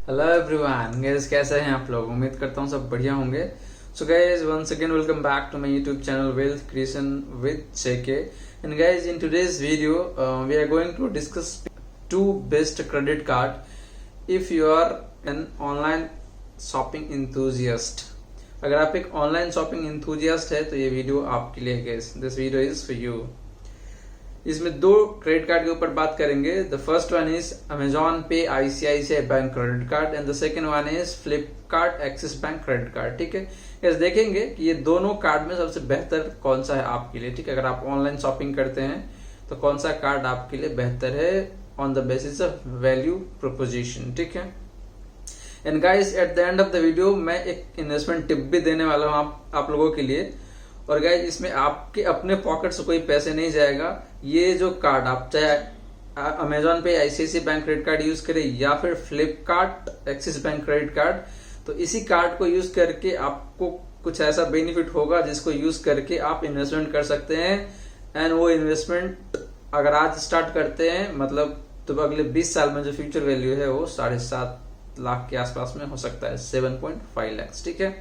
Hello everyone guys, कैसे हैं आप लोग। उम्मीद करता हूँ सब बढ़िया होंगे। So guys, once again welcome back to my YouTube channel wealth creation with JK. And guys, in today's video we are going to discuss two best credit card if you are an online shopping enthusiast. अगर आप एक online shopping enthusiast है तो ये video आपके लिए है guys. This video is for you. इसमें दो क्रेडिट कार्ड के ऊपर बात करेंगे। The first one is Amazon Pay ICICI Bank credit card and the second one is Flipkart Axis bank credit card. ठीक है, इस देखेंगे कि ये दोनों कार्ड में सबसे बेहतर कौन सा है आपके लिए। ठीक है, अगर आप ऑनलाइन शॉपिंग करते हैं तो कौन सा कार्ड आपके लिए बेहतर है on the basis of value proposition. ठीक है, and guys at the end of the video मैं एक इन्वेस्टमेंट टिप भी देने वाला हूं आप लोगों के लिए। और गाइस, इसमें आपके अपने पॉकेट से कोई पैसे नहीं जाएगा। ये जो कार्ड आप चाहे Amazon Pay ICICI Bank credit card use करें या फिर Flipkart Axis bank credit card, तो इसी कार्ड को यूज करके आपको कुछ ऐसा बेनिफिट होगा जिसको यूज करके आप इन्वेस्टमेंट कर सकते हैं। एंड वो इन्वेस्टमेंट अगर आज स्टार्ट करते हैं मतलब तो अगले 20 साल में जो फ्यूचर वैल्यू है वो 7.5 लाख के आसपास में हो सकता है, 7.5 लाख। ठीक है,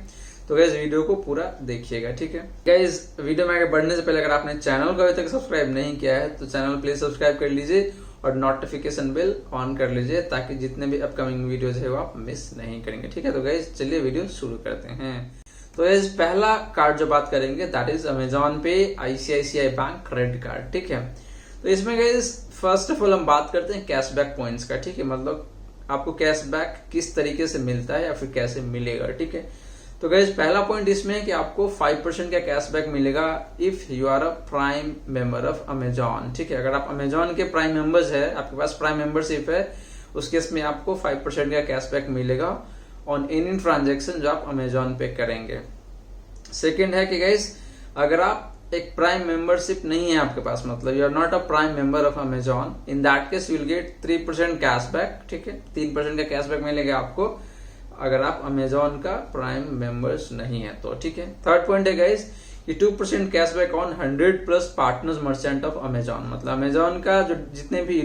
तो गाइज वीडियो को पूरा देखिएगा। ठीक है गाइज, वीडियो में आगे बढ़ने से पहले अगर आपने चैनल को अभी तक सब्सक्राइब नहीं किया है तो चैनल प्लीज सब्सक्राइब कर लीजिए और नोटिफिकेशन बेल ऑन कर लीजिए ताकि जितने भी अपकमिंग वीडियोज है वो आप मिस नहीं करेंगे। ठीक है, तो गाइज चलिए वीडियो शुरू करते हैं। तो गाइज पहला कार्ड जो बात करेंगे that is Amazon Pay ICICI Bank credit card. ठीक है, तो इसमें गाइज फर्स्ट ऑफ ऑल हम बात करते हैं कैशबैक पॉइंट्स का। ठीक है, मतलब आपको कैशबैक किस तरीके से मिलता है या फिर कैसे मिलेगा। ठीक है, तो गाइज पहला पॉइंट इसमें है कि आपको 5% का कैशबैक मिलेगा if you are a prime member of Amazon. ठीक है, अगर आप अमेजॉन के प्राइम मेंबर्स है, आपके पास प्राइम मेंबरशिप है, उस केस में आपको 5% का कैशबैक मिलेगा ऑन एनी ट्रांजेक्शन जो आप अमेजॉन पे करेंगे। सेकेंड है कि गाइज अगर आप एक प्राइम मेंबरशिप नहीं है आपके पास, मतलब you are not a prime member of Amazon, in that case you will get 3% cashback. ठीक है, 3% का कैशबैक मिलेगा आपको अगर आप अमेजॉन का प्राइम मेंबर्स नहीं है तो। ठीक है, थर्ड पॉइंट है गाइस कि 2% cashback on 100+ partners merchant of Amazon. मतलब अमेजॉन का जो जितने भी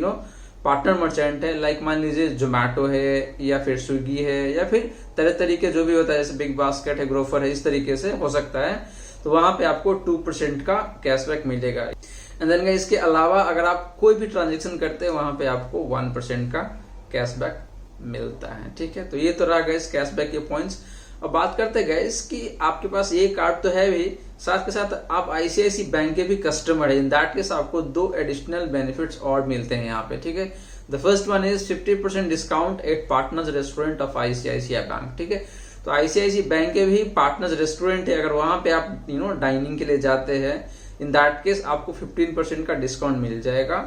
पार्टनर मर्चेंट है, लाइक मान लीजिए जोमैटो है या फिर स्विगी है या फिर तरह तरीके जो भी होता है, जैसे बिग बास्केट है, ग्रोफर है, इस तरीके से हो सकता है, तो वहां पे आपको 2% का कैशबैक मिलेगा। एंड देन गाइस इसके अलावा अगर आप कोई भी ट्रांजेक्शन करते हैं वहां पे आपको 1% का कैशबैक मिलता है। ठीक है, तो ये तो रहा गाइस कैशबैक के पॉइंट्स। अब बात करते हैं गाइस कि आपके पास ये कार्ड तो है भी, साथ के साथ आप आईसीआईसीआई बैंक के भी कस्टमर है, इन दैट केस आपको 2 एडिशनल बेनिफिट्स और मिलते हैं यहाँ पे। ठीक है, the first one is 50% discount at partners restaurant of ICICI bank. ठीक है, तो आईसीआईसीआई बैंक के भी पार्टनर्स रेस्टोरेंट है, अगर वहां पे आप डाइनिंग के लिए जाते हैं, इन दैट केस आपको 15% का डिस्काउंट मिल जाएगा।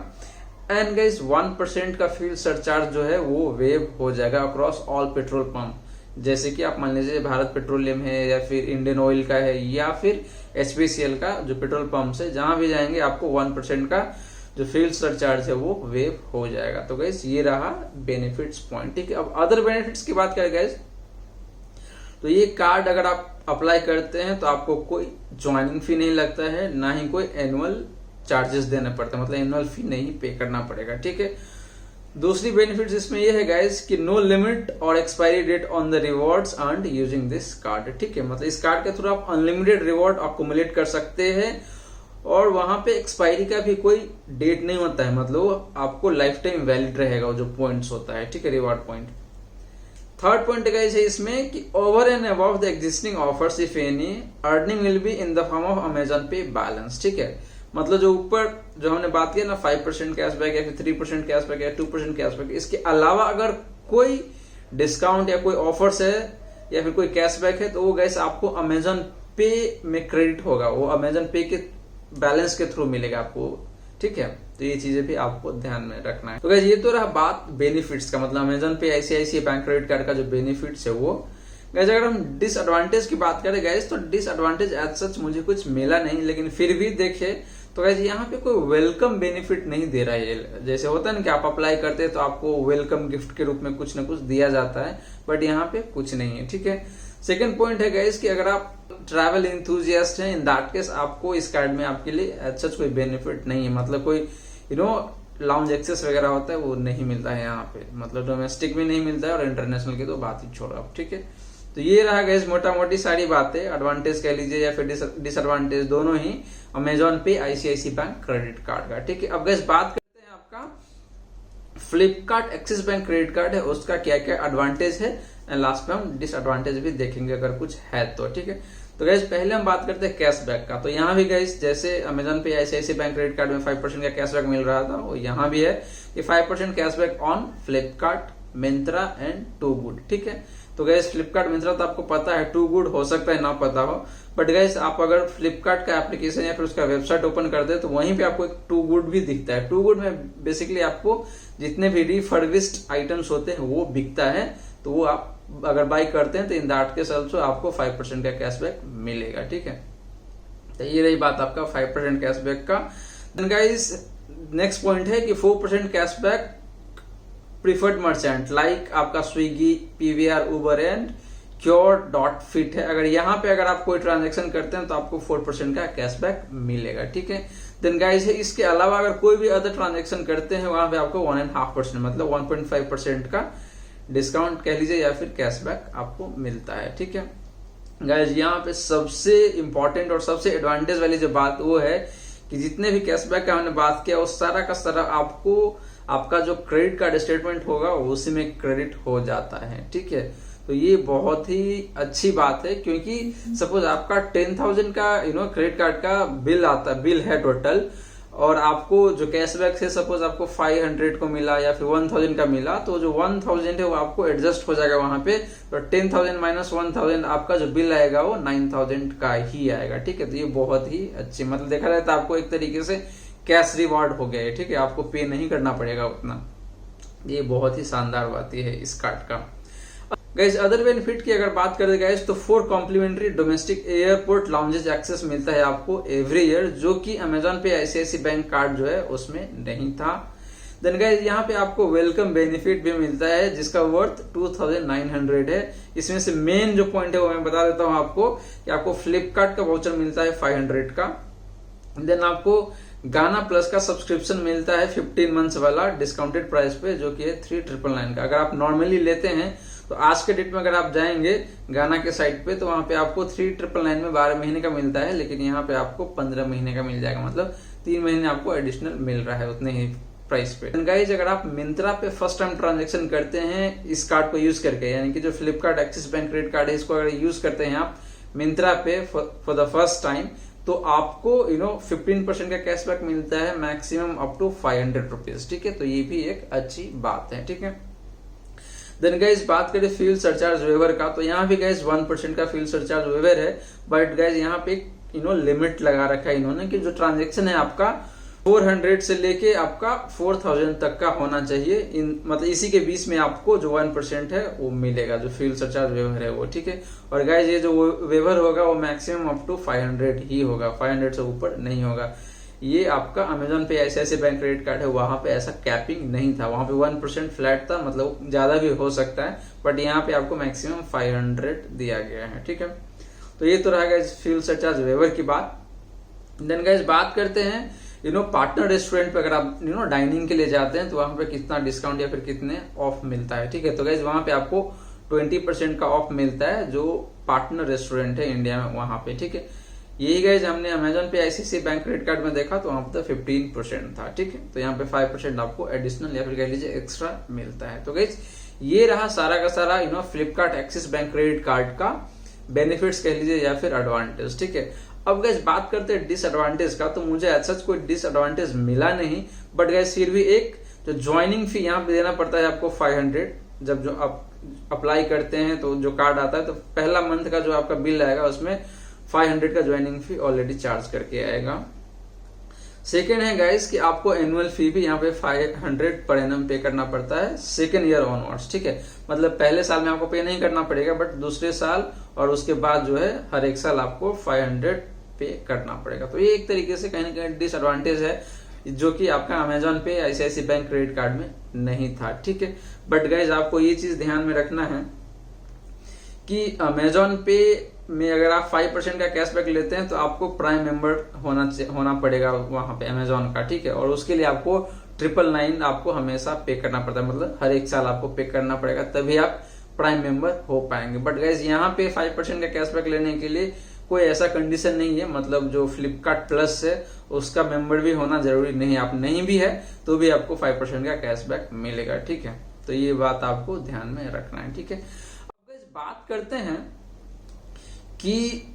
एंड गाइस 1% का फ्यूल सरचार्ज जो है वो वेव हो जाएगा अक्रॉस ऑल पेट्रोल पंप। जैसे कि आप मान लीजिए भारत पेट्रोलियम है या फिर इंडियन ऑयल का है या फिर एचपीसीएल का जो पेट्रोल पंप है, जहां भी जाएंगे आपको 1% का जो फ्यूल सरचार्ज है वो वेव हो जाएगा। तो गाइस ये रहा बेनिफिट्स पॉइंट। ठीक है, अब अदर बेनिफिट्स की बात करें गाइस, तो ये कार्ड अगर आप अप्लाई करते हैं तो आपको कोई ज्वाइनिंग फी नहीं लगता है, ना ही कोई एनुअल चार्जेस देना पड़ता है, मतलब एनुअल फी नहीं पे करना पड़ेगा। ठीक है, दूसरी बेनिफिट्स इसमें यह है गाइस कि नो लिमिट और expiry date on the rewards earned using this card. ठीक है, मतलब इस कार्ड के थ्रू आप अनलिमिटेड रिवॉर्ड अक्यूमुलेट कर सकते हैं और वहां पे एक्सपायरी का भी कोई डेट नहीं होता है, मतलब आपको लाइफ टाइम वैलिड रहेगा जो पॉइंट्स होता है। ठीक है, reward point. Third point guys है इसमें कि over and above the existing offers if any earning will be in the form of Amazon पे बैलेंस। ठीक है, मतलब जो ऊपर जो हमने बात किया ना 5% कैशबैक या फिर 3% कैशबैक या 2% कैशबैक, इसके अलावा अगर कोई डिस्काउंट या कोई ऑफर्स है या फिर कोई कैशबैक है तो वो गैस आपको अमेजॉन पे में क्रेडिट होगा, वो अमेजॉन पे के बैलेंस के थ्रू मिलेगा आपको। ठीक है, तो ये चीजें भी आपको ध्यान में रखना है। तो गैस ये तो रहा बात बेनिफिट्स का, मतलब Amazon Pay ICICI Bank credit card का जो बेनिफिट्स है वो। गैस अगर हम डिसएडवांटेज की बात करें गैस, तो डिसएडवांटेज एज सच मुझे कुछ मिला नहीं, लेकिन फिर भी देखे तो गैस यहाँ पे कोई वेलकम बेनिफिट नहीं दे रहा है। जैसे होता है ना कि आप अप्लाई करते हैं तो आपको वेलकम गिफ्ट के रूप में कुछ ना कुछ दिया जाता है, बट यहाँ पे कुछ नहीं है। ठीक है, सेकंड पॉइंट है गैस कि अगर आप ट्रैवल इंथुजियास्ट हैं, इन दैट केस आपको इस कार्ड में आपके लिए सच कोई बेनिफिट नहीं है, मतलब कोई लाउंज एक्सेस वगैरह होता है वो नहीं मिलता है यहाँ पे, मतलब डोमेस्टिक भी नहीं मिलता है और इंटरनेशनल की तो बात ही छोड़ो आप, ठीक है। तो ये रहा गाइस मोटा मोटी सारी बातें, एडवांटेज कह लीजिए या फिर डिसएडवांटेज दोनों ही अमेजॉन पे आईसीआईसी बैंक क्रेडिट कार्ड का, ठीक है। अब गाइस बात करते हैं आपका Flipkart Axis bank credit card है उसका क्या क्या एडवांटेज है, एंड लास्ट में हम डिसएडवांटेज भी देखेंगे अगर कुछ है तो, ठीक है। तो गाइस पहले हम बात करते हैं कैशबैक का। तो यहाँ भी गाइस जैसे अमेजॉन पे आईसीआईसी बैंक क्रेडिट कार्ड में 5% का कैशबैक मिल रहा था, वो यहाँ भी है कि 5% cashback on Flipkart, Myntra and too good, ठीक है। तो गाइस फ्लिपकार्ट, मिंत्रा तो आपको पता है, टू गुड हो सकता है ना पता हो, बट गाइस आप अगर फ्लिपकार्ट का एप्लीकेशन या फिर उसका वेबसाइट ओपन करते हैं तो वहीं पे आपको एक टू गुड भी दिखता है। टू गुड में बेसिकली आपको जितने भी रिफर्बिश्ड आइटम्स होते हैं वो बिकता है, तो वो आप अगर बाई करते हैं तो इन दैट केस ऑल्सो आपको 5% का कैशबैक मिलेगा, ठीक है। तो ये रही बात आपका 5% कैशबैक का। देन गाइस नेक्स्ट पॉइंट है कि 4% कैशबैक प्रीफर्ड मर्चेंट लाइक आपका स्विगी, पीवीआर, उबर एंड क्योर.फिट है। अगर यहाँ पे अगर आप कोई ट्रांजेक्शन करते हैं तो आपको 4% का कैशबैक मिलेगा, ठीक है। देन गाइस इसके अलावा अगर कोई भी अदर ट्रांजेक्शन करते हैं वहां पे आपको 1.5% मतलब 1.5% का डिस्काउंट कह लीजिए या फिर कैशबैक आपको मिलता है, ठीक है। गाइस यहाँ पे सबसे इंपॉर्टेंट और सबसे एडवांटेज वाली जो बात वो है कि जितने भी कैशबैक का हमने बात किया वो सारा का सारा आपको आपका जो क्रेडिट कार्ड स्टेटमेंट होगा उसी में क्रेडिट हो जाता है, ठीक है। तो ये बहुत ही अच्छी बात है क्योंकि सपोज आपका 10,000 का क्रेडिट कार्ड का बिल है टोटल, और आपको जो कैशबैक से सपोज आपको 500 को मिला या फिर 1000 का मिला, तो जो 1000 है वो आपको एडजस्ट हो जाएगा वहां पे, तो 10,000 माइनस 1000 आपका जो बिल आएगा वो 9,000 का ही आएगा, ठीक है। तो ये बहुत ही अच्छी, मतलब देखा जाए तो आपको एक तरीके से कैश रिवॉर्ड हो गया है, ठीक है, आपको पे नहीं करना पड़ेगा उतना। ये बहुत ही शानदार बात है इस कार्ड का। गाइस अदर बेनिफिट की अगर बात करें गाइस तो 4 complimentary domestic airport lounges access मिलता है आपको एवरी ईयर, जो कि अमेजॉन पे आईसीआईसी बैंक कार्ड जो है उसमें नहीं था। देन गाइस यहाँ पे आपको वेलकम बेनिफिट भी मिलता है जिसका वर्थ 2,900 है। इसमें से मेन जो पॉइंट है वो मैं बता देता हूँ आपको कि आपको फ्लिपकार्ट का वाउचर मिलता है 500 का। देन आपको गाना प्लस का सब्सक्रिप्शन मिलता है 15 मंथ्स वाला डिस्काउंटेड प्राइस पे, जो कि है 3,999 का। अगर आप नॉर्मली लेते हैं तो आज के डेट में अगर आप जाएंगे गाना के साइट पे तो वहां पे आपको 3,999 में 12 महीने का मिलता है, लेकिन यहाँ पे आपको 15 महीने का मिल जाएगा, मतलब 3 महीने आपको एडिशनल मिल रहा है उतने ही प्राइस पे। गाइस अगर आप मिंत्रा पे फर्स्ट टाइम ट्रांजेक्शन करते हैं इस कार्ड को यूज करके, यानी कि जो Flipkart Axis bank credit card है इसको अगर यूज करते हैं आप मिंत्रा पे फॉर द फर्स्ट टाइम, तो आपको 15% का कैशबैक मिलता है मैक्सिमम अप टू 500 रुपीज, ठीक है। तो ये भी एक अच्छी बात है, ठीक है। देन गाइस बात करें फ्यूल सरचार्ज वेवर का, तो यहाँ भी गाइस 1% का फ्यूल सरचार्ज वेवर है, बट गाइस यहाँ पे लिमिट लगा रखा है इन्होंने कि जो ट्रांजेक्शन है आपका 400 से लेके आपका 4,000 तक का होना चाहिए, मतलब इसी के बीच में आपको जो 1% है वो मिलेगा, जो फ्यूल सरचार्ज वेवर है वो, ठीक है। और गाइस ये जो वेवर होगा वो मैक्सिमम अप टू 500 ही होगा, 500 से ऊपर नहीं होगा। ये आपका अमेजॉन पे आईसीआईसी बैंक क्रेडिट कार्ड है वहां पे ऐसा कैपिंग नहीं था, वहां पे 1% फ्लैट था, मतलब ज्यादा भी हो सकता है, बट यहाँ पे आपको मैक्सिमम 500 दिया गया है, ठीक है। तो ये तो रहा गाइस फ्यूल सरचार्ज वेवर की बात। देन गाइस बात करते हैं पार्टनर रेस्टोरेंट पे अगर आप डाइनिंग के लिए जाते हैं तो वहां पे कितना डिस्काउंट या फिर कितने ऑफ मिलता है, ठीक है। तो गाइस वहां पे आपको 20% का ऑफ मिलता है जो पार्टनर रेस्टोरेंट है इंडिया में वहां पे, ठीक है। यही गाइस हमने अमेजॉन पे आईसीआईसी बैंक क्रेडिट कार्ड में देखा तो वहां पे 15% था, ठीक है। तो यहाँ पे 5% आपको एडिशनल या फिर कह लीजिए एक्स्ट्रा मिलता है। तो गाइस ये रहा सारा का सारा Flipkart Axis bank credit card का बेनिफिट्स कह लीजिए या फिर एडवांटेज, ठीक है। अब गाइस बात करते हैं डिसएडवांटेज का, तो मुझे ऐसा कोई डिसएडवांटेज मिला नहीं, बट गाइस फिर भी एक जो ज्वाइनिंग फी यहाँ पे देना पड़ता है आपको 500, जब जो आप अप्लाई करते हैं तो जो कार्ड आता है तो पहला मंथ का जो आपका बिल आएगा उसमें 500 का ज्वाइनिंग फी ऑलरेडी चार्ज करके आएगा। सेकेंड है गाइस कि आपको एनुअल फी भी यहाँ पे 500 पर एनम पे करना पड़ता है सेकेंड ईयर ऑनवर्ड्स, ठीक है। मतलब पहले साल में आपको पे नहीं करना पड़ेगा, बट दूसरे साल और उसके बाद जो है हर एक साल आपको 500 पे करना पड़ेगा। तो ये एक तरीके से कहीं ना कहीं डिसएडवांटेज है जो कि आपका अमेजॉन पे आईसीआईसी बैंक क्रेडिट कार्ड में नहीं था, ठीक है। बट गाइज आपको ये चीज ध्यान में रखना है कि अमेजॉन पे में अगर आप 5% का कैशबैक लेते हैं तो आपको प्राइम मेंबर होना पड़ेगा वहां पे अमेजॉन का, ठीक है। और उसके लिए आपको 999 आपको हमेशा पे करना पड़ता है, मतलब हर एक साल आपको पे करना पड़ेगा, तभी आप प्राइम मेंबर हो पाएंगे। बट गाइज यहाँ पे 5% का कैशबैक लेने के लिए कोई ऐसा कंडीशन नहीं है, मतलब जो फ्लिपकार्ट प्लस है उसका मेंबर भी होना जरूरी नहीं है, आप नहीं भी है तो भी आपको 5% का कैशबैक मिलेगा, ठीक है। तो ये बात आपको ध्यान में रखना है, ठीक है। अब गाइज बात करते हैं कि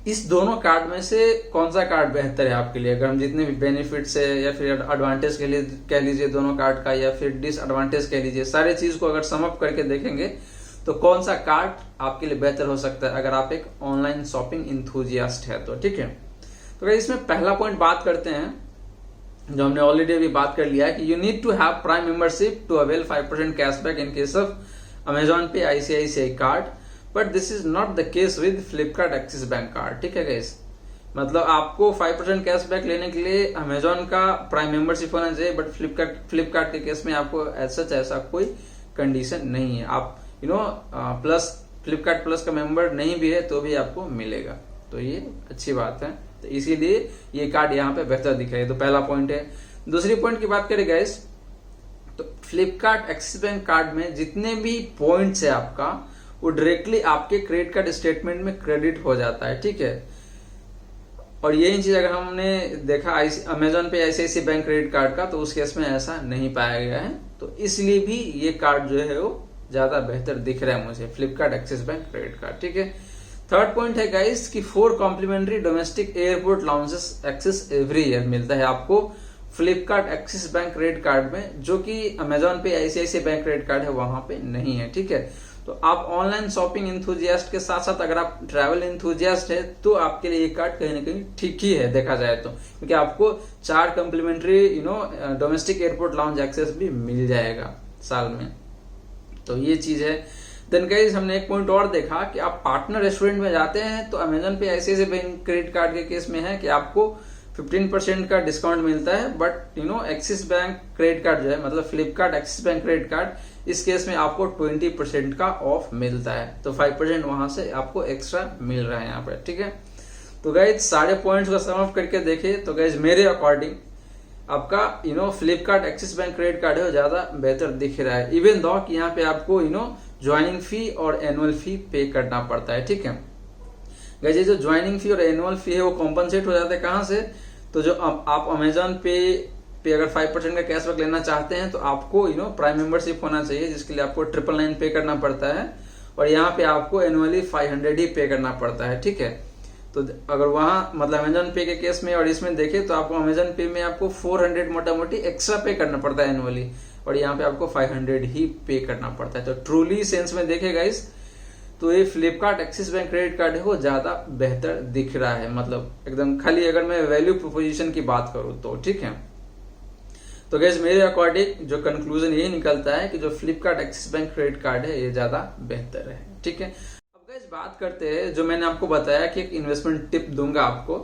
इस दोनों कार्ड में से कौन सा कार्ड बेहतर है आपके लिए। अगर हम जितने भी बेनिफिट्स है या फिर एडवांटेज के लिए कह लीजिए दोनों कार्ड का, या फिर डिसएडवांटेज कह लीजिए, सारे चीज को अगर सम अप करके देखेंगे तो कौन सा कार्ड आपके लिए बेहतर हो सकता है अगर आप एक ऑनलाइन शॉपिंग इंथुजियास्ट है तो, ठीक है। तो इसमें पहला पॉइंट बात करते हैं जो हमने ऑलरेडी अभी बात कर लिया है कि you need to have Prime membership to avail 5% cashback in case of Amazon Pay, ICICI card, but this is not the case with Flipkart Axis Bank card, ठीक है गाइस। मतलब आपको 5% कैशबैक लेने के लिए अमेजॉन का प्राइम मेंबरशिप होना चाहिए, बट फ्लिपकार्ट के केस में आपको ऐसा कोई कंडीशन नहीं है। आप प्लस फ्लिपकार्ट प्लस का मेंबर नहीं भी है तो भी आपको मिलेगा, तो ये अच्छी बात है। तो इसीलिए ये कार्ड यहाँ पे बेहतर दिख रहा है, तो पहला पॉइंट है। दूसरी पॉइंट की बात करें गाइस, तो फ्लिपकार्ट एक्सिस बैंक कार्ड में जितने भी पॉइंट्स है आपका, वो डायरेक्टली आपके क्रेडिट कार्ड स्टेटमेंट में क्रेडिट हो जाता है, ठीक है। और यही चीज अगर हमने देखा Amazon Pay ICICI Bank credit card का, तो उस केस में ऐसा नहीं पाया गया है, तो इसलिए भी ये कार्ड जो है वो ज्यादा बेहतर दिख रहा है मुझे, Flipkart Axis bank credit card, ठीक है। थर्ड पॉइंट है गाइस कि 4 complimentary domestic airport lounges access every year मिलता है आपको Flipkart Axis bank credit card में, जो कि Amazon Pay ICICI Bank credit card है वहां पे नहीं है, ठीक है। तो आप ऑनलाइन शॉपिंग इंथुजियास्ट के साथ साथ अगर आप ट्रैवल इंथुजियास्ट है तो आपके लिए ये कार्ड कहीं ना कहीं ठीक ही है देखा जाए तो, क्योंकि आपको 4 complimentary domestic airport lounge access भी मिल जाएगा साल में, तो ये चीज है। देन गाइस हमने एक पॉइंट और देखा कि आप पार्टनर रेस्टोरेंट में जाते हैं तो Amazon Pay ICICI Bank credit card के केस में है कि आपको 15% का डिस्काउंट मिलता है, but axis bank credit card जो है, मतलब Flipkart Axis bank credit card, इस केस में आपको 20% का ऑफ मिलता है, तो 5% वहां से आपको एक्स्ट्रा मिल रहा है यहाँ पे, ठीक है। तो गाइज सारे पॉइंट्स को सम अप करके देखे तो गाइज मेरे अकॉर्डिंग आपका Flipkart Axis bank credit card है वो ज्यादा बेहतर दिख रहा है, इवन दो कि यहाँ पे आपको ज्वाइनिंग फी और एनुअल फी पे करना पड़ता है, ठीक है गाइज। ये जो ज्वाइनिंग फी और एनुअल फी है वो कॉम्पनसेट हो जाता है कहाँ से, तो जो आप अमेजॉन पे अगर 5% का कैशबैक लेना चाहते हैं तो आपको प्राइम मेंबरशिप होना चाहिए, जिसके लिए आपको 999 पे करना पड़ता है, और यहाँ पे आपको एनुअली 500 ही पे करना पड़ता है, ठीक है। तो अगर वहां मतलब अमेजॉन पे के केस में और इसमें देखे तो आपको अमेजॉन पे में आपको 400 मोटा मोटी एक्स्ट्रा पे करना पड़ता है एनुअली, और यहाँ पे आपको 500 ही पे करना पड़ता है। तो ट्रूली सेंस में देखे गाइस तो ये Flipkart Axis bank credit card है वो ज्यादा बेहतर दिख रहा है, मतलब एकदम खाली अगर मैं वैल्यू प्रोपोजिशन की बात करूं तो, ठीक है। तो गाइस मेरे अकॉर्डिंग जो कंक्लूजन यही निकलता है कि जो Flipkart Axis bank credit card है ये ज्यादा बेहतर है, ठीक है। अब गाइस बात करते हैं जो मैंने आपको बताया कि एक इन्वेस्टमेंट टिप दूंगा आपको,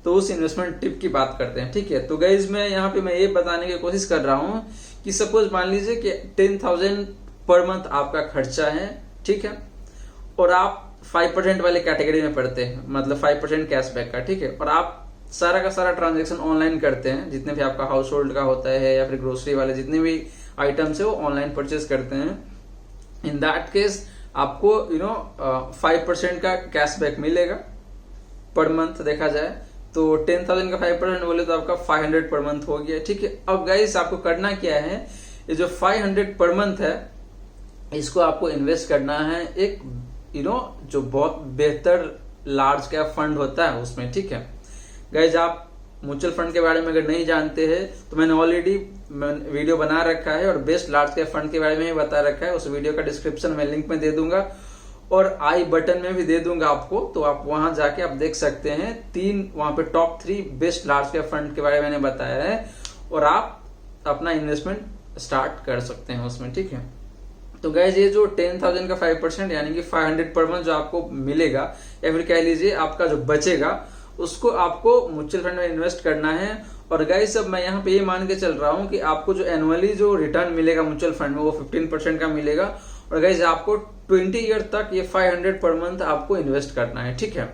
तो उस इन्वेस्टमेंट टिप की बात करते हैं, ठीक है। तो गाइस मैं यहाँ पे मैं ये बताने की कोशिश कर रहा हूँ कि सपोज मान लीजिए कि 10,000 पर मंथ आपका खर्चा है, ठीक है, और आप 5% वाले कैटेगरी में पड़ते हैं, मतलब 5% कैशबैक का, ठीक है, और आप सारा का सारा ट्रांजैक्शन ऑनलाइन करते हैं, जितने भी आपका हाउस होल्ड का होता है या फिर ग्रोसरी वाले जितने भी आइटम्स है वो ऑनलाइन परचेज करते हैं, इन दैट केस आपको 5% का कैशबैक मिलेगा पर मंथ देखा जाए तो 10,000 का 5% बोले तो आपका 500 पर मंथ हो गया, ठीक है। अब गाइस आपको करना क्या है, ये जो 500 पर मंथ है इसको आपको इन्वेस्ट करना है एक जो बहुत बेहतर लार्ज कैप फंड होता है उसमें, ठीक है गाइज। आप म्यूचुअल फंड के बारे में अगर नहीं जानते हैं तो मैंने ऑलरेडी वीडियो बना रखा है और बेस्ट लार्ज कैप फंड के बारे में ही बता रखा है, उस वीडियो का डिस्क्रिप्शन में लिंक में दे दूंगा और आई बटन में भी दे दूंगा आपको, तो आप वहां जाके आप देख सकते हैं 3 वहां पे top 3 best large cap fund के बारे में मैंने बताया है, और आप अपना इन्वेस्टमेंट स्टार्ट कर सकते हैं उसमें, ठीक है। तो गाइज ये जो 10,000 का 5% यानी कि 500 पर मंथ जो आपको मिलेगा या फिर कह लीजिए आपका जो बचेगा उसको आपको म्यूचुअल फंड में इन्वेस्ट करना है। और गाइज अब मैं यहाँ पे ये मान के चल रहा हूँ कि आपको जो एनुअली जो रिटर्न मिलेगा म्यूचुअल फंड में वो 15% का मिलेगा, और गाइज आपको 20 ईयर तक ये 500 पर मंथ आपको इन्वेस्ट करना है, ठीक है।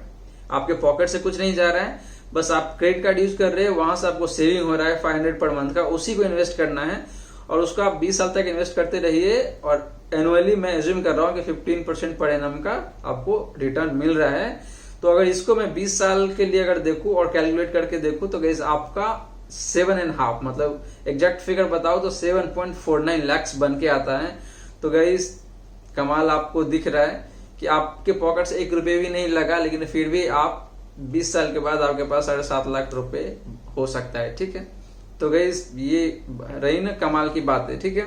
आपके पॉकेट से कुछ नहीं जा रहा है, बस आप क्रेडिट कार्ड यूज कर रहे हैं, वहां से आपको सेविंग हो रहा है 500 पर मंथ का, उसी को इन्वेस्ट करना है। और उसको आप 20 साल तक इन्वेस्ट करते रहिए और एनुअली मैं एज्यूम कर रहा हूँ कि 15% पर एनम का आपको रिटर्न मिल रहा है। तो अगर इसको मैं 20 साल के लिए अगर देखूं और कैलकुलेट करके देखूं तो गाइस आपका 7.5 मतलब एग्जैक्ट फिगर बताओ तो 7.49 लाख बन के आता है। तो गाइस कमाल आपको दिख रहा है कि आपके पॉकेट से 1 रुपये भी नहीं लगा, लेकिन फिर भी आप 20 साल के बाद आपके पास 7.5 लाख रुपए हो सकता है। ठीक है, तो गाइस ये रही ना कमाल की बात है। ठीक है,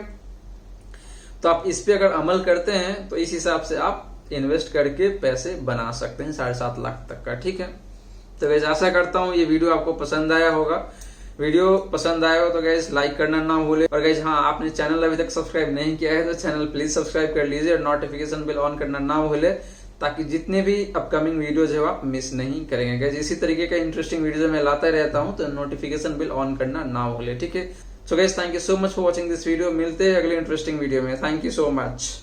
तो आप इस पे अगर अमल करते हैं तो इस हिसाब से आप इन्वेस्ट करके पैसे बना सकते हैं 7.5 लाख तक का। ठीक है, तो गाइस आशा करता हूँ ये वीडियो आपको पसंद आया होगा। वीडियो पसंद आया हो तो गाइस लाइक करना ना भूले, और गाइस हाँ आपने चैनल अभी तक सब्सक्राइब नहीं किया है तो चैनल प्लीज सब्सक्राइब कर लीजिए और नोटिफिकेशन बिल ऑन करना ना भूले, ताकि जितने भी अपकमिंग वीडियोज है आप मिस नहीं करेंगे। गाइस इसी तरीके का इंटरेस्टिंग वीडियो मैं लाता रहता हूँ, तो नोटिफिकेशन बिल ऑन करना ना भूले। ठीक है, so guys thank you so much for watching this video. मिलते हैं अगले इंटरेस्टिंग वीडियो में। Thank you so much.